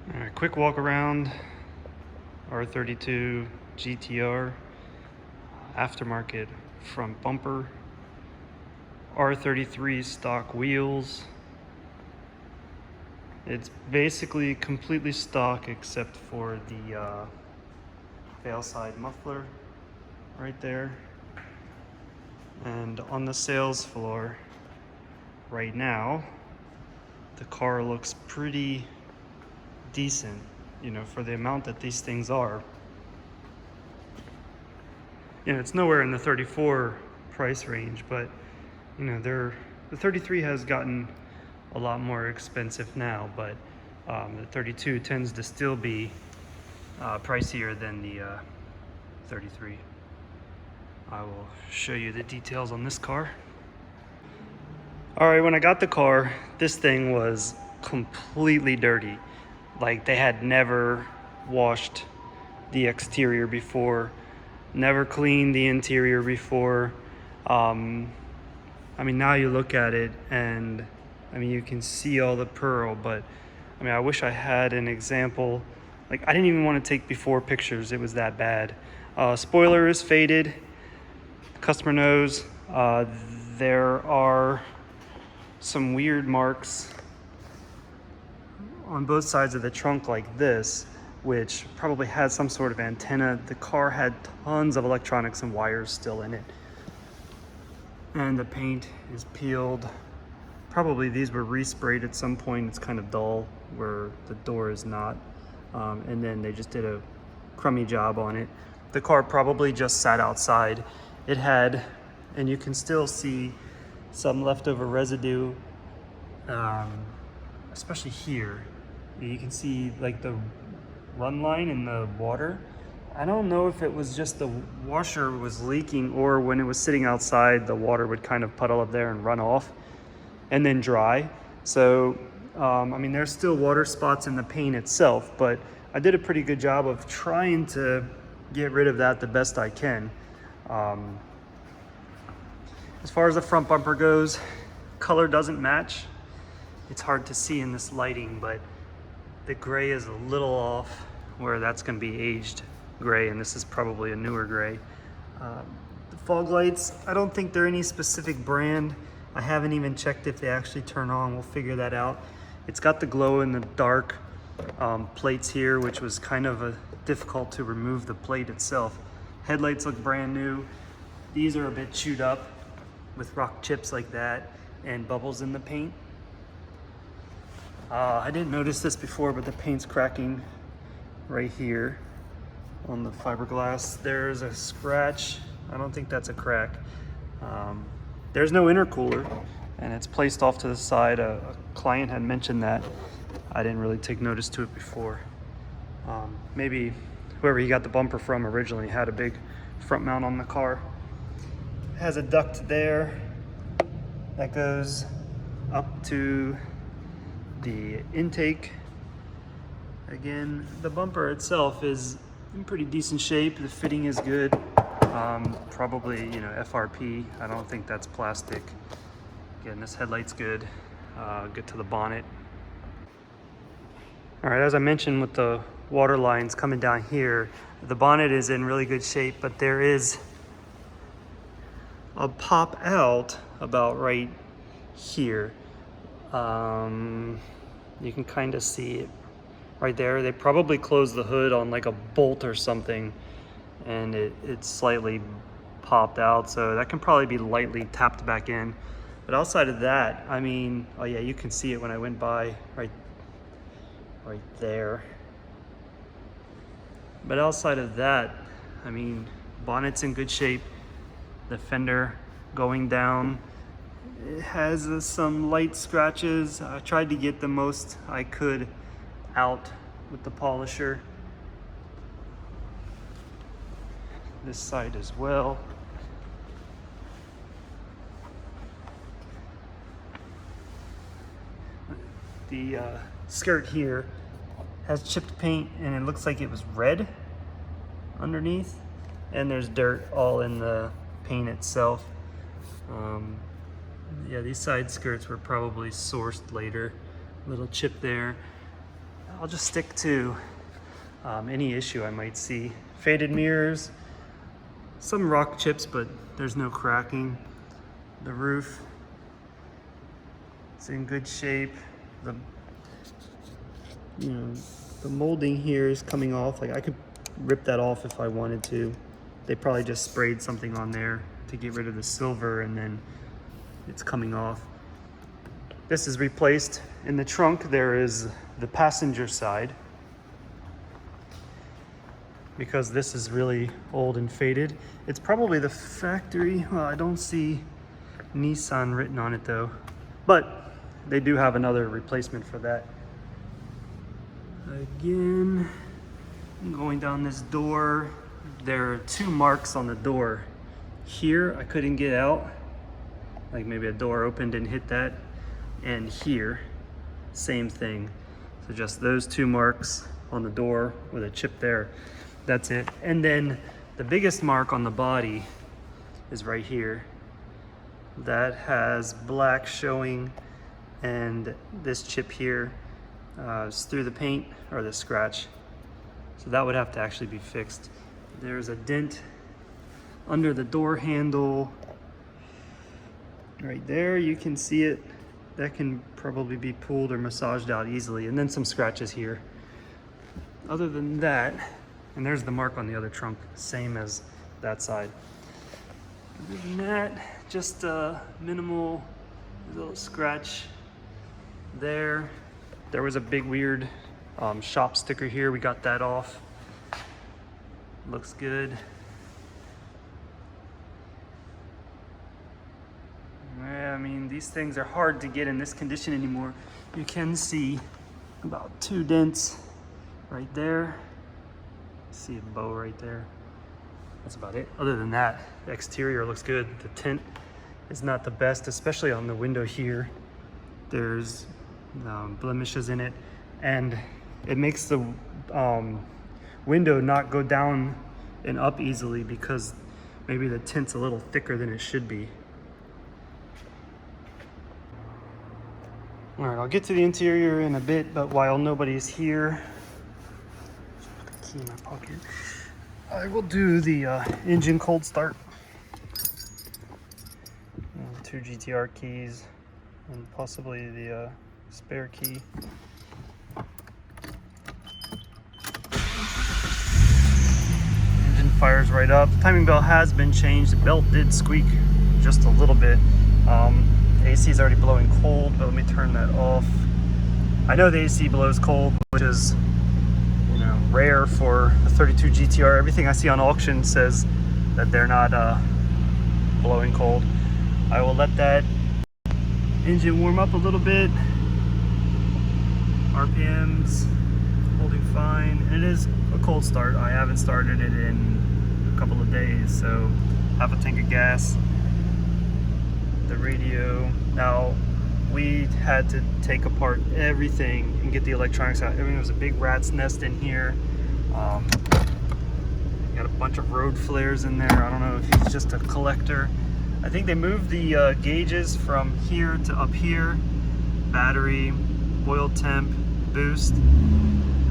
All right, quick walk around R32 GTR, aftermarket front bumper, R33 stock wheels. It's basically completely stock except for the fail side muffler right there. And on the sales floor right now, the car looks pretty decent, for the amount that these things are. It's nowhere in the 34 price range, but the 33 has gotten a lot more expensive now, but the 32 tends to still be pricier than the 33. I will show you the details on this car. All right, when I got the car, this thing was completely dirty. Like, they had never washed the exterior before, never cleaned the interior before. Now you look at it and you can see all the pearl, but I wish I had an example. Like, I didn't even want to take before pictures, it was that bad. Spoiler is faded, customer knows. There are some weird marks on both sides of the trunk like this, which probably had some sort of antenna. The car had tons of electronics and wires still in it. And the paint is peeled. Probably these were resprayed at some point. It's kind of dull where the door is not. And then they just did a crummy job on it. The car probably just sat outside. It had, and you can still see some leftover residue, especially here. You can see like the run line in the water. I don't know if it was just the washer was leaking, or when it was sitting outside, the water would kind of puddle up there and run off and then dry. So, there's still water spots in the paint itself, but I did a pretty good job of trying to get rid of that the best I can. As far as the front bumper goes, color doesn't match. It's hard to see in this lighting, but the gray is a little off, where that's going to be aged gray, and this is probably a newer gray. The fog lights, I don't think they're any specific brand. I haven't even checked if they actually turn on. We'll figure that out. It's got the glow in the dark plates here, which was kind of difficult to remove the plate itself. Headlights look brand new. These are a bit chewed up with rock chips like that and bubbles in the paint. I didn't notice this before, but the paint's cracking right here on the fiberglass. There's a scratch. I don't think that's a crack. There's no intercooler, and it's placed off to the side. A client had mentioned that. I didn't really take notice to it before. Maybe whoever he got the bumper from originally had a big front mount on the car. It has a duct there that goes up to the intake. Again, the bumper itself is in pretty decent shape. The fitting is good. Probably, FRP. I don't think that's plastic. Again, this headlight's good. Get to the bonnet. All right, as I mentioned with the water lines coming down here, the bonnet is in really good shape, but there is a pop out about right here. You can kind of see it right there. They probably closed the hood on like a bolt or something, and it's slightly popped out, so that can probably be lightly tapped back in. But outside of that, oh yeah, you can see it when I went by right there. But outside of that, bonnet's in good shape. The fender going down, it has some light scratches. I tried to get the most I could out with the polisher. This side as well. The skirt here has chipped paint, and it looks like it was red underneath, and there's dirt all in the paint itself. Yeah, these side skirts were probably sourced later. Little chip there. I'll just stick to any issue I might see. Faded mirrors, some rock chips, but there's no cracking. The roof, it's in good shape. The the molding here is coming off. Like, I could rip that off if I wanted to. They probably just sprayed something on there to get rid of the silver, and then it's coming off. This is replaced. In the trunk, there is the passenger side, because this is really old and faded. It's probably the factory. Well, I don't see Nissan written on it though, but they do have another replacement for that. Again, going down this door, there are 2 marks on the door. Here, I couldn't get out. Like, maybe a door opened and hit that. And here, same thing. So just those 2 marks on the door with a chip there. That's it. And then the biggest mark on the body is right here. That has black showing, and this chip here is through the paint, or the scratch. So that would have to actually be fixed. There's a dent under the door handle. Right there, you can see it. That can probably be pulled or massaged out easily. And then some scratches here. Other than that, and there's the mark on the other trunk, same as that side. Other than that, just a minimal little scratch there. There was a big weird shop sticker here. We got that off. Looks good. Yeah, I mean, these things are hard to get in this condition anymore. You can see about 2 dents right there. See a bow right there. That's about it. Other than that, the exterior looks good. The tint is not the best, especially on the window here. There's blemishes in it, and it makes the window not go down and up easily because maybe the tint's a little thicker than it should be. All right, I'll get to the interior in a bit, but while nobody's here, put the key in my pocket, I will do the engine cold start. 2 GTR keys and possibly the spare key. Engine fires right up. The timing belt has been changed. The belt did squeak just a little bit. AC is already blowing cold, but let me turn that off. I know the AC blows cold, which is, rare for a 32 GTR. Everything I see on auction says that they're not blowing cold. I will let that engine warm up a little bit. RPMs holding fine. It is a cold start. I haven't started it in a couple of days, so half a tank of gas. The radio. Now, we had to take apart everything and get the electronics out. I mean, there was a big rat's nest in here. Got a bunch of road flares in there. I don't know if he's just a collector. I think they moved the gauges from here to up here. Battery, oil temp, boost.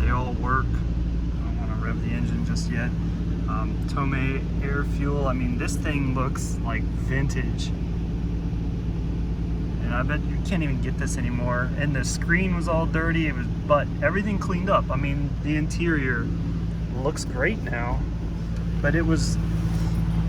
They all work. I don't want to rev the engine just yet. Tome air fuel. I mean, this thing looks like vintage. And I bet you can't even get this anymore. And the screen was all dirty, but everything cleaned up. I mean, the interior looks great now, but it was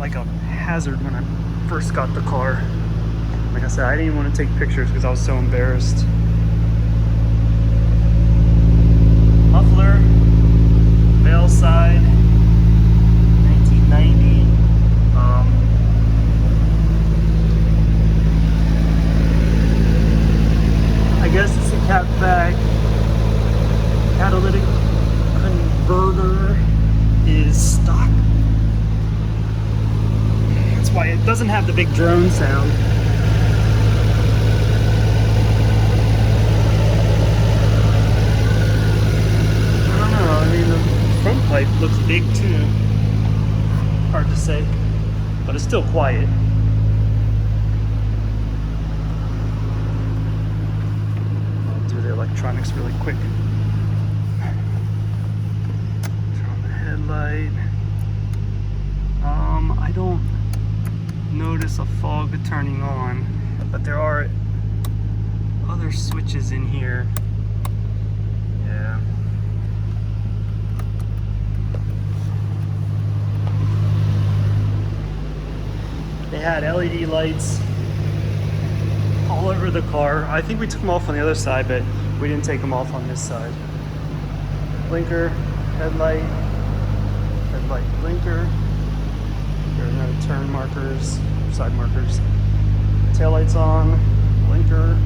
like a hazard when I first got the car. Like I said, I didn't even want to take pictures because I was so embarrassed. Muffler, veil side, 1990. I guess it's a catback. Catalytic converter is stock. That's why it doesn't have the big drone sound. I don't know, I mean, the front pipe looks big too. Hard to say, but it's still quiet. I'll do the electronics really quick. headlight. I don't notice a fog turning on, but there are other switches in here. Yeah. They had LED lights all over the car. I think we took them off on the other side, but we didn't take them off on this side. Blinker, headlight, blinker. There are no turn markers, side markers. Taillights on, blinker,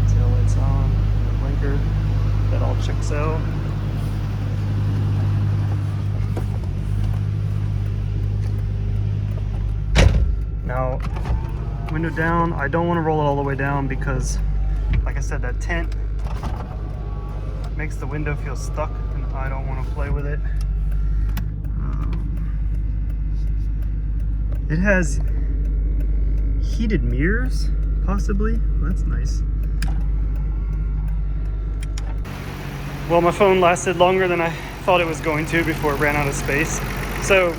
taillights on, blinker. That all checks out. Now, window down. I don't want to roll it all the way down because, like I said, that tent makes the window feel stuck and I don't want to play with it. It has heated mirrors, possibly. That's nice. Well, my phone lasted longer than I thought it was going to before it ran out of space. So,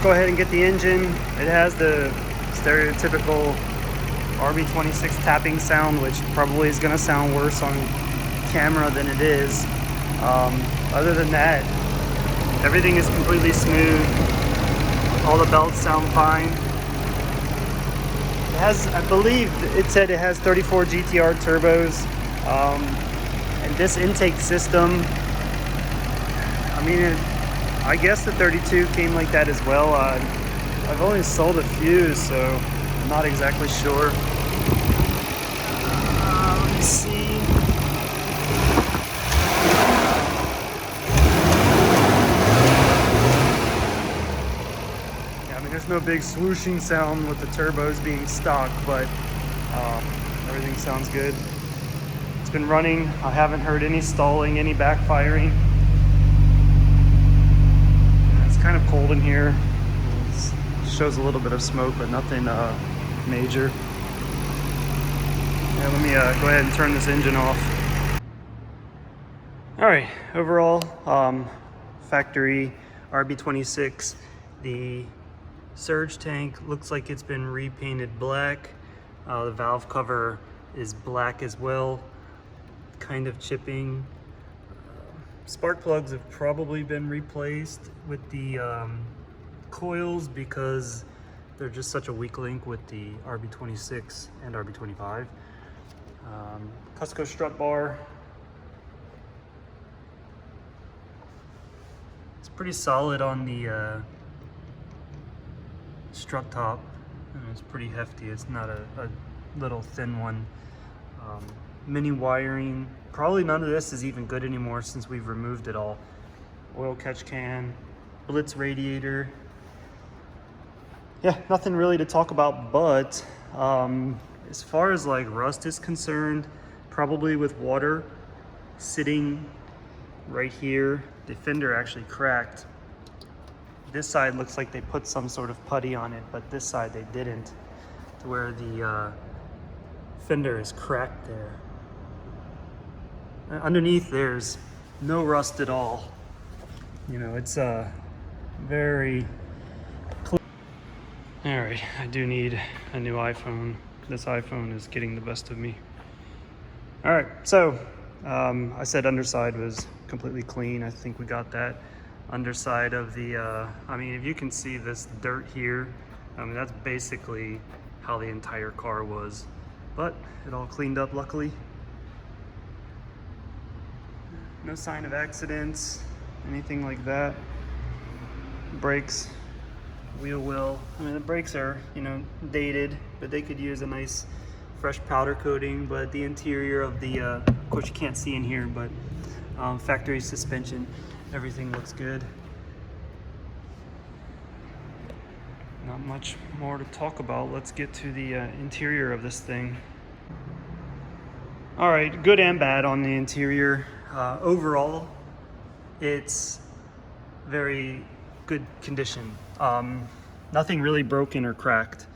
go ahead and get the engine. It has the stereotypical RB26 tapping sound, which probably is going to sound worse on camera than it is. Other than that, everything is completely smooth. All the belts sound fine. It has, I believe it said it has 34 GTR turbos. And this intake system, I mean, I guess the 32 came like that as well. I've only sold a few, so I'm not exactly sure. Let me see. There's no big swooshing sound with the turbos being stock, but everything sounds good. It's been running. I haven't heard any stalling, any backfiring. It's kind of cold in here. It shows a little bit of smoke, but nothing major. Yeah, let me go ahead and turn this engine off. All right, overall, factory RB26. The surge tank looks like it's been repainted black. The valve cover is black as well, kind of chipping. Spark plugs have probably been replaced with the coils because they're just such a weak link with the RB26 and RB25. Cusco strut bar. It's pretty solid on the strut top. It's pretty hefty. It's not a little thin one. Mini wiring. Probably none of this is even good anymore since we've removed it all. Oil catch can, Blitz radiator. Yeah, nothing really to talk about, but as far as like rust is concerned, probably with water sitting right here, the fender actually cracked. This side looks like they put some sort of putty on it, but this side they didn't, to where the fender is cracked there. Underneath there's no rust at all. You know, it's very clean. All right, I do need a new iPhone. This iPhone is getting the best of me. All right, so I said underside was completely clean. I think we got that. Underside of the, I mean, if you can see this dirt here, I mean, that's basically how the entire car was, but it all cleaned up luckily. No sign of accidents, anything like that. Brakes, wheel well. I mean, the brakes are, you know, dated, but they could use a nice fresh powder coating. But the interior of the, of course you can't see in here, but factory suspension, everything looks good. Not much more to talk about. Let's get to the interior of this thing. All right, good and bad on the interior. Overall, it's very good condition. Nothing really broken or cracked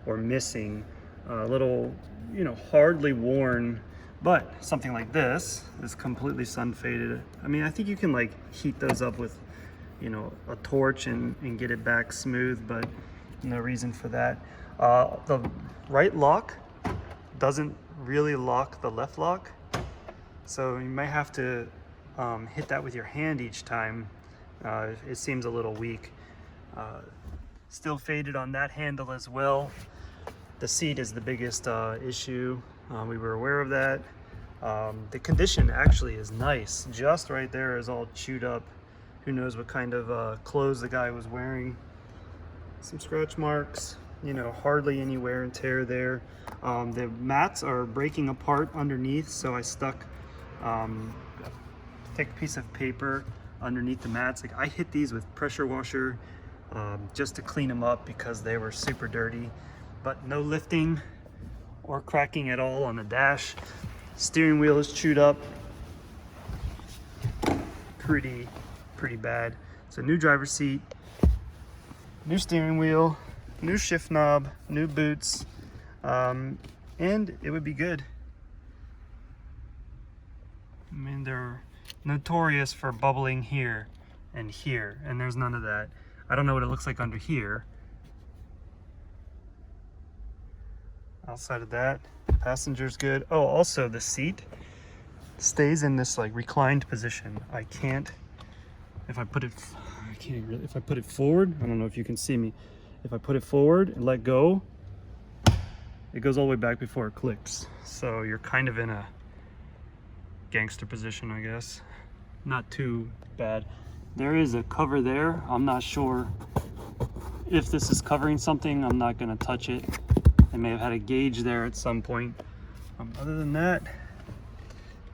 or missing. A little, you know, hardly worn But something like this is completely sun faded. I mean, I think you can like heat those up with, you know, a torch and get it back smooth, but no reason for that. The right lock doesn't really lock the left lock, so you might have to hit that with your hand each time. It seems a little weak. Still faded on that handle as well. The seat is the biggest issue. We were aware of that. The condition actually is nice. Just right there is all chewed up. Who knows what kind of clothes the guy was wearing. Some scratch marks, you know, hardly any wear and tear there. The mats are breaking apart underneath, so I stuck a thick piece of paper underneath the mats. Like, I hit these with pressure washer just to clean them up because they were super dirty, but no lifting or cracking at all on the dash. Steering wheel is chewed up pretty bad. So new driver's seat, new steering wheel, new shift knob, new boots, and it would be good. I mean, they're notorious for bubbling here, and there's none of that. I don't know what it looks like under here. Outside of that, passenger's good. Oh, also the seat stays in this like reclined position. I can't, if I put it forward, I don't know if you can see me. If I put it forward and let go, it goes all the way back before it clicks. So you're kind of in a gangster position, I guess. Not too bad. There is a cover there. I'm not sure if this is covering something. I'm not gonna touch it. I may have had a gauge there at some point. Other than that,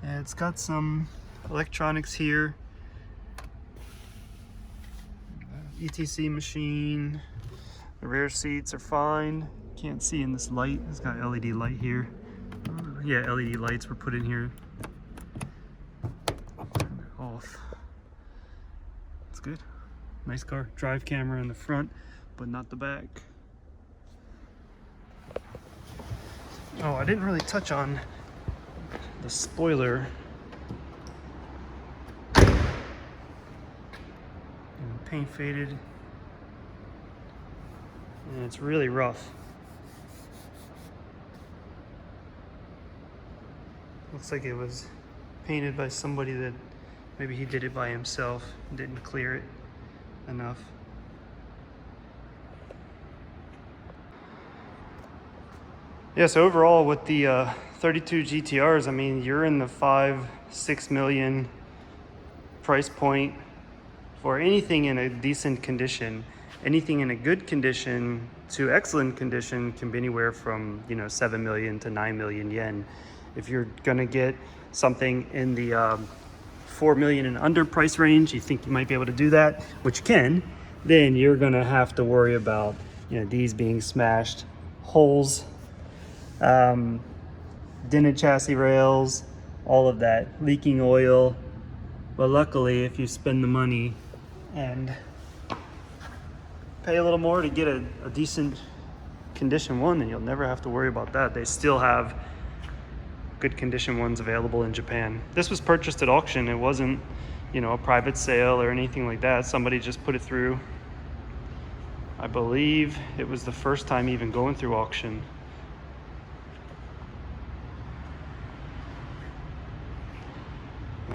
it's got some electronics here. ETC machine. The rear seats are fine. Can't see in this light. It's got LED light here. Yeah, LED lights were put in here. Turn it off. It's good. Nice car. Drive camera in the front, but not the back. Oh, I didn't really touch on the spoiler. And paint faded. And it's really rough. Looks like it was painted by somebody that maybe he did it by himself and didn't clear it enough. Yeah, so overall with the 32 GTRs, I mean, you're in the 5-6 million price point for anything in a decent condition. Anything in a good condition to excellent condition can be anywhere from, you know, 7 million to 9 million yen. If you're gonna get something in the 4 million and under price range, you think you might be able to do that, which you can, then you're gonna have to worry about, you know, these being smashed, holes, dented chassis rails, all of that, leaking oil. But luckily, if you spend the money and pay a little more to get a decent condition one, then you'll never have to worry about that. They still have good condition ones available in Japan. This was purchased at auction. It wasn't, you know, a private sale or anything like that. Somebody just put it through. I believe it was the first time even going through auction.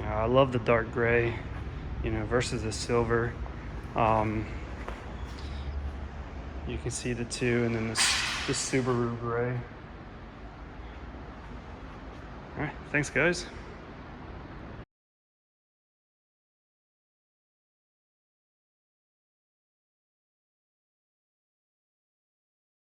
I love the dark gray, you know, versus the silver. You can see the two, and then this Subaru gray. All right, thanks guys.